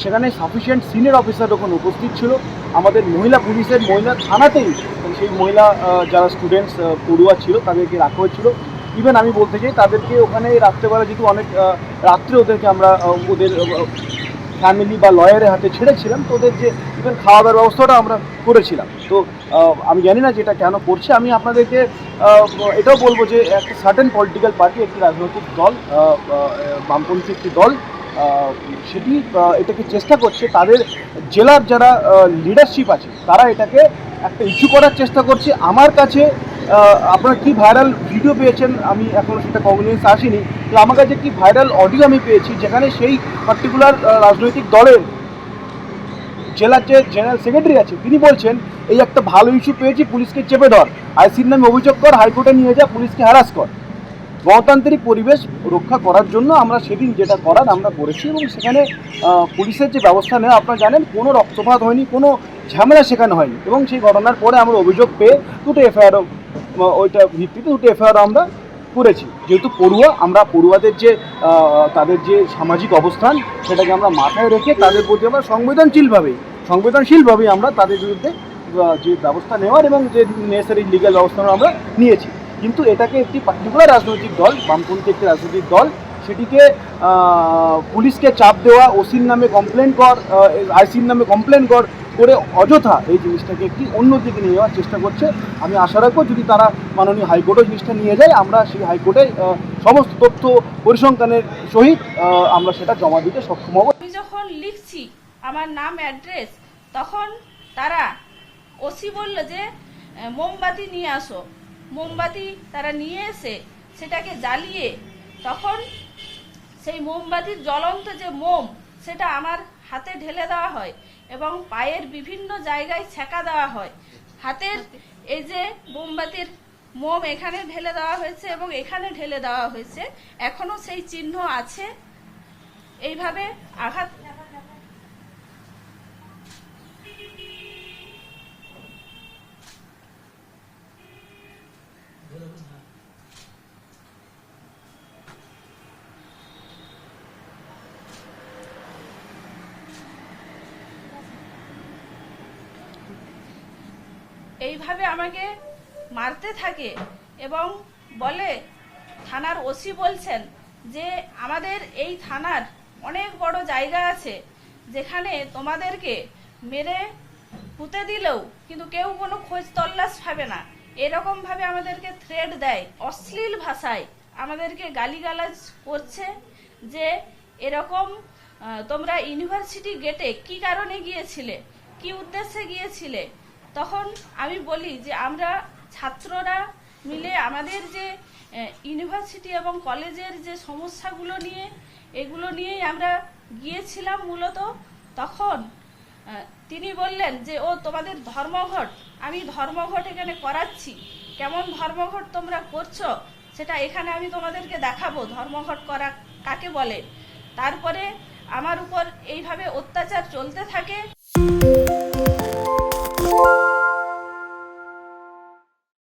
সেখানে sufficient senior officer ওখানে উপস্থিত ছিল। আমাদের মহিলা পুলিশের মহিলা থানাতেই সেই মহিলা যারা স্টুডেন্টস পড়ুয়া ছিল তাদেরকে রাখা হয়েছিল। ইভেন আমি বলতে চাই তাদেরকে ওখানে রাত্রেবেলা যেহেতু অনেক রাত্রে ওদেরকে আমরা ওদের ফ্যামিলি বা লয়ারের হাতে ছেড়েছিলাম, তো ওদের যে ইভেন খাওয়া দাওয়ার ব্যবস্থাটা আমরা করেছিলাম। তো আমি জানি না যে এটা কেন করছে। আমি আপনাদেরকে এটাও বলবো যে একটা সার্টেন পলিটিক্যাল পার্টি, একটি রাজনৈতিক দল, বামপন্থী একটি দল, সেটি এটাকে চেষ্টা করছে, তাদের জেলার যারা লিডারশিপ আছে তারা এটাকে একটা ইস্যু করার চেষ্টা করছে। আমার কাছে আপনারা কি ভাইরাল ভিডিও পেয়েছেন আমি এখনও সেটা কগনিজেন্স আসেনি, তো আমার কাছে কি ভাইরাল অডিও আমি পেয়েছি যেখানে সেই পার্টিকুলার রাজনৈতিক দলের জেলার যে জেনারেল সেক্রেটারি আছে তিনি বলছেন এই একটা ভালো ইস্যু পেয়েছি, পুলিশকে চেপে ধর, আইসির নামে অভিযোগ কর, হাইকোর্টে নিয়ে যা, পুলিশকে হ্যারাস কর। গণতান্ত্রিক পরিবেশ রক্ষা করার জন্য আমরা সেদিন যেটা করার আমরা করেছি, এবং সেখানে পুলিশের যে ব্যবস্থা নেওয়া আপনারা জানেন, কোনো রক্তপাত হয়নি, কোনো ঝামেলা সেখানে হয়নি। এবং সেই ঘটনার পরে আমরা অভিযোগ পেয়ে দুটো এফআইআরও, ওইটা ভিত্তিতে দুটো এফআইআরও আমরা করেছি। যেহেতু পড়ুয়া, আমরা পড়ুয়াদের যে তাদের যে সামাজিক অবস্থান সেটাকে আমরা মাথায় রেখে তাদের প্রতি আমরা সংবেদনশীলভাবেই আমরা তাদের বিরুদ্ধে যে ব্যবস্থা নেওয়ার এবং যে নেসেসারি লিগ্যাল ব্যবস্থা আমরা নিয়েছি। কিন্তু এটাকে একটি পার্টিকুলার রাজনৈতিক দল, বামপন্থী একটি রাজনৈতিক দল, সেটিকে পুলিশকে চাপ দেওয়া, ওসির নামে কমপ্লেন কর, আইসির নামে কমপ্লেন করে অযথা এই জিনিসটাকে একটি অন্যদিকে নিয়ে যাওয়ার চেষ্টা করছে। আমি আশা রাখবো যদি তারা মাননীয় হাইকোর্টে জিনিসটা নিয়ে যায়, আমরা সেই হাইকোর্টে সমস্ত তথ্য পরিসংখ্যানের সহিত আমরা সেটা জমা দিতে সক্ষম হব। আমি যখন লিখছি আমার নাম অ্যাড্রেস, তখন তারা ওসি বলল যে মোমবাতি নিয়ে আসো। মোমবাতি তারা নিয়ে এসে সেটাকে জ্বালিয়ে, তখন সেই মোমবাতির জ্বলন্ত যে মোম সেটা আমার হাতে ঢেলে দেওয়া হয় এবং পায়ের বিভিন্ন জায়গায় ছ্যাঁকা দেওয়া হয়। হাতের এই যে মোমবাতির মোম এখানে ঢেলে দেওয়া হয়েছে এবং এখানে ঢেলে দেওয়া হয়েছে, এখনো সেই চিহ্ন আছে। এইভাবে আঘাত এইভাবে আমাকে মারতে থাকে এবং বলে, থানার ওসি বলছেন যে আমাদের এই থানার অনেক বড় জায়গা আছে যেখানে তোমাদেরকে মেরে পুঁতে দিলেও কিন্তু কেউ কোনো খোঁজ তল্লাশ পাবে না। এরকম ভাবে আমাদেরকে থ্রেট দেয়, অশ্লীল ভাষায় আমাদেরকে গালিগালাজ করছে যে এরকম তোমরা ইউনিভার্সিটি গেটে কি কারণে গিয়েছিলে, কি উদ্দেশ্যে গিয়েছিলে। তখন আমি বলি যে আমরা ছাত্ররা মিলে আমাদের যে ইউনিভার্সিটি এবং কলেজের যে সমস্যাগুলো নিয়ে, এগুলো নিয়েই আমরা গিয়েছিলাম মূলত। তখন তিনি বললেন যে ও তোমাদের ধর্মঘট, আমি ধর্মঘট এখানে করাচ্ছি, কেমন ধর্মঘট তোমরা করছো সেটা এখানে আমি তোমাদেরকে দেখাবো ধর্মঘট করা কাকে বলে। তারপরে আমার উপর এইভাবে অত্যাচার চলতে থাকে।